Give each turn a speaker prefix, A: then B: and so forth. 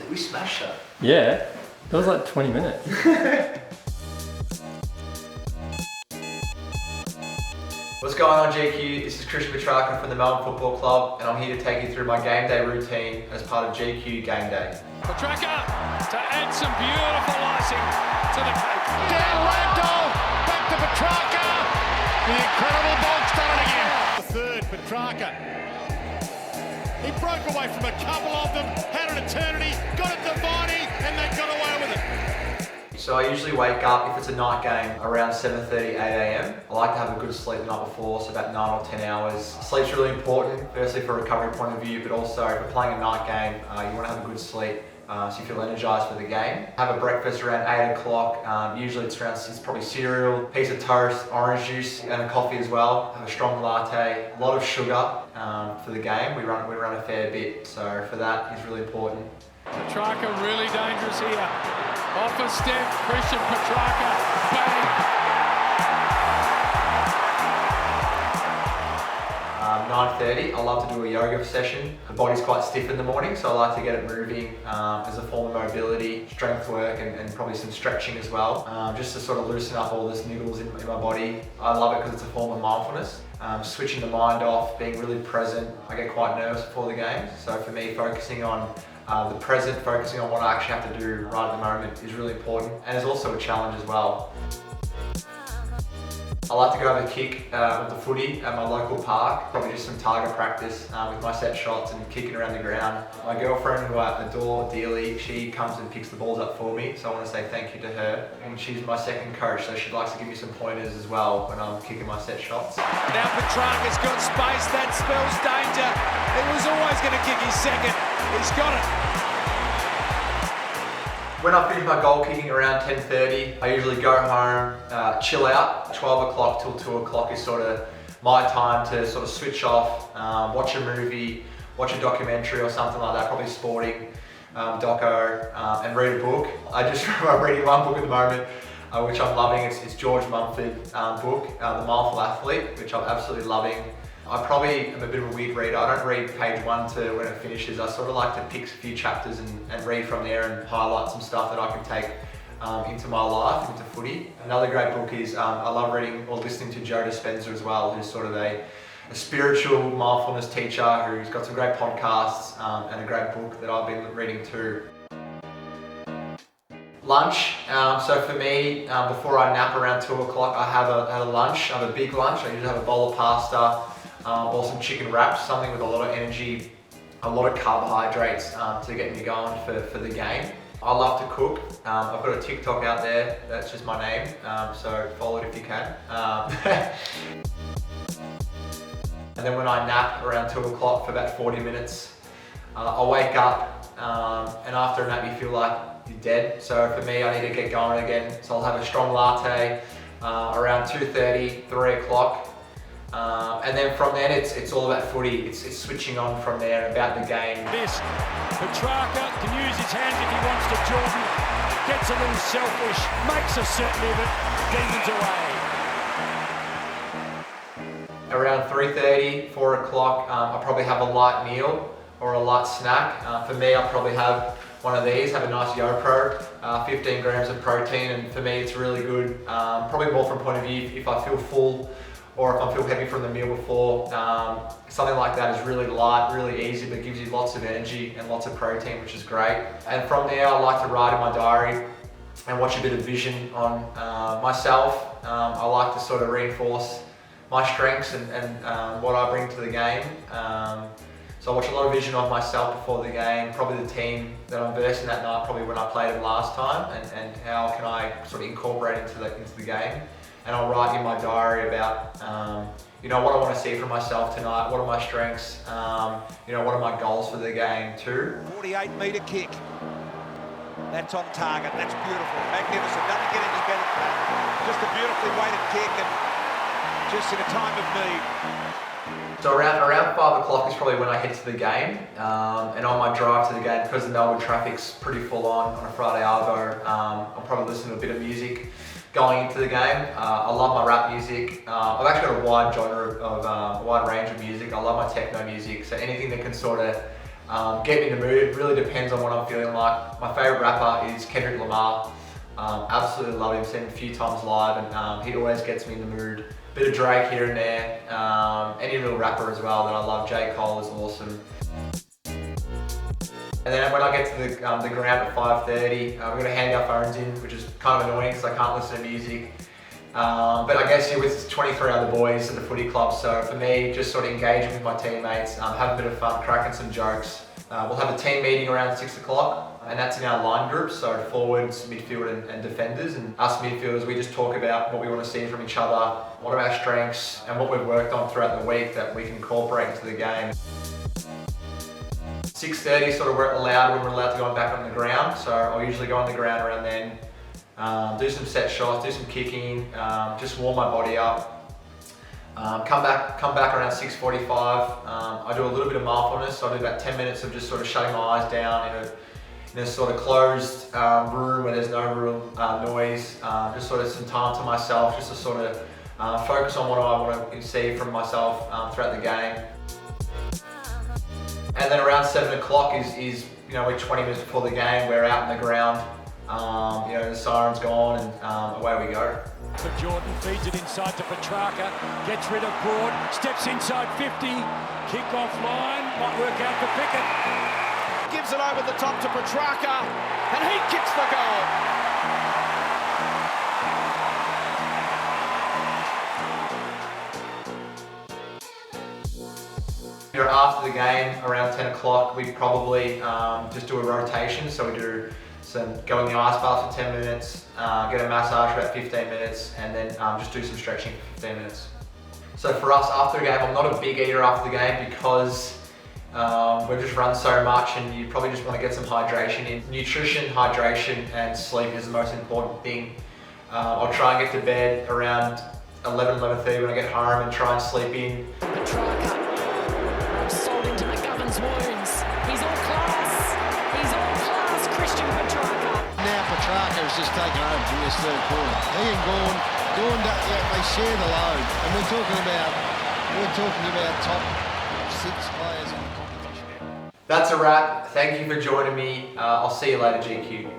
A: We smashed that.
B: Yeah, that was like 20 minutes.
A: What's going on, GQ? This is Christian Petracca from the Melbourne Football Club, and I'm here to take you through my game day routine as part of GQ Game Day.
C: Petracca to add some beautiful icing to the cake.
D: Down Ragdoll, back to Petracca. The incredible bolt started again. The third, Petracca. He broke away from a couple of them, had an eternity, got it to Viney, and they got away with it.
A: So I usually wake up, if it's a night game, around 7:30, 8 a.m. I like to have a good sleep the night before, so about 9 or 10 hours. Sleep's really important, firstly for a recovery point of view, but also if you're playing a night game, you want to have a good sleep so you feel energized for the game. Have a breakfast around 8 o'clock. Usually it's probably cereal, piece of toast, orange juice, and a coffee as well. Have a strong latte, a lot of sugar for the game. We run a fair bit, so for that is really important.
C: Petracca really dangerous here. Off a step, Christian Petracca, bang.
A: 9:30, I love to do a yoga session. The body's quite stiff in the morning, so I like to get it moving as a form of mobility, strength work, and probably some stretching as well, just to sort of loosen up all this niggles in my body. I love it because it's a form of mindfulness. Switching the mind off, being really present. I get quite nervous before the game, so for me, focusing on the present, focusing on what I actually have to do right at the moment is really important, and is also a challenge as well. I like to go have a kick with the footy at my local park, probably just some target practice with my set shots and kicking around the ground. My girlfriend, who I adore dearly, she comes and picks the balls up for me, so I want to say thank you to her. And she's my second coach, so she likes to give me some pointers as well when I'm kicking my set shots.
E: Now Petracca's got space, that spells danger. He was always going to kick his second, he's got it.
A: When I finish my goal kicking around 10:30, I usually go home, chill out. 12 o'clock till 2 o'clock is sort of my time to sort of switch off, watch a movie, watch a documentary or something like that, probably sporting, doco, and read a book. I'm reading one book at the moment, which I'm loving. It's George Mumford's book, The Mindful Athlete, which I'm absolutely loving. I probably am a bit of a weird reader. I don't read page 1 to when it finishes. I sort of like to pick a few chapters and read from there and highlight some stuff that I can take into my life, into footy. Another great book is, I love reading or listening to Joe Dispenza as well, who's sort of a spiritual mindfulness teacher who's got some great podcasts and a great book that I've been reading too. Lunch, so for me, before I nap around 2 o'clock, I have a lunch. I have a big lunch. I usually have a bowl of pasta, or some chicken wraps, something with a lot of energy, a lot of carbohydrates to get me going for the game. I love to cook. I've got a TikTok out there, that's just my name, so follow it if you can. And then when I nap around 2 o'clock for about 40 minutes, I'll wake up, and after a nap you feel like you're dead. So for me, I need to get going again. So I'll have a strong latte around 2:30, 3 o'clock. And then from then it's all about footy. It's switching on from there about the game.
C: This, Petracca can use his hands if he wants to, Jordan. Gets a little selfish, makes a certainty of it, Demons away.
A: Around 3:30, 4 o'clock, I'll probably have a light meal or a light snack. For me, I'll probably have one of these, have a nice YoPro, 15 grams of protein, and for me it's really good. Probably more from a point of view if I feel full, or if I feel heavy from the meal before. Something like that is really light, really easy, but gives you lots of energy and lots of protein, which is great. And from there, I like to write in my diary and watch a bit of vision on myself. I like to sort of reinforce my strengths and what I bring to the game. So I watch a lot of vision of myself before the game, probably the team that I'm versing that night, probably when I played them last time, and how can I sort of incorporate into the game. And I'll write in my diary about what I want to see from myself tonight, what are my strengths, what are my goals for the game too.
E: 48-metre kick. That's on target, that's beautiful, magnificent, doesn't get any better than that. Just a beautifully weighted kick and just in a time of need.
A: So around 5 o'clock is probably when I head to the game, and on my drive to the game, because the Melbourne traffic's pretty full on a Friday arvo, I'll probably listen to a bit of music going into the game. I love my rap music. I've actually got a wide range of music. I love my techno music, so anything that can sort of get me in the mood. It really depends on what I'm feeling like. My favourite rapper is Kendrick Lamar. Absolutely love him, seen him a few times live, and he always gets me in the mood. Bit of Drake here and there, any real rapper as well that I love. J. Cole is awesome. And then when I get to the ground at 5:30, we're going to hand our phones in, which is kind of annoying because I can't listen to music. But I guess you're with 23 other boys at the footy club, so for me, just sort of engaging with my teammates, have a bit of fun, cracking some jokes. We'll have a team meeting around 6 o'clock, and that's in our line groups, so forwards, midfield and defenders. And us midfielders, we just talk about what we want to see from each other, what are our strengths, and what we've worked on throughout the week that we can incorporate into the game. 6:30 sort of we're allowed when we're allowed to go back on the ground, so I'll usually go on the ground around then, do some set shots, do some kicking, just warm my body up. Come back around 6:45. I do a little bit of mindfulness, so I do about 10 minutes of just sort of shutting my eyes down in a sort of closed room where there's no real noise, just sort of some time to myself, just to sort of focus on what I want to see from myself throughout the game. And then around 7 o'clock is we're 20 minutes before the game, we're out on the ground, the siren's gone, and away we go.
C: For Jordan, feeds it inside to Petracca, gets rid of Broad, steps inside 50, kick-off line, might work out for Pickett.
E: Gives it over the top to Petracca, and he kicks the goal.
A: After the game, around 10 o'clock, we probably just do a rotation. So we do go in the ice bath for 10 minutes, get a massage for about 15 minutes, and then just do some stretching for 15 minutes. So for us, after the game, I'm not a big eater after the game because we've just run so much, and you probably just want to get some hydration in. Nutrition, hydration, and sleep is the most important thing. I'll try and get to bed around 11:30 when I get home and try and sleep in.
F: Petracca. Sold into McGovern's wounds. He's all class. He's all class, Christian Petracca.
D: Now Petracca has just taken over from this third quarter. He and Gordon, they share the load. And we're talking about top 6 players in the competition.
A: That's a wrap. Thank you for joining me. I'll see you later, GQ.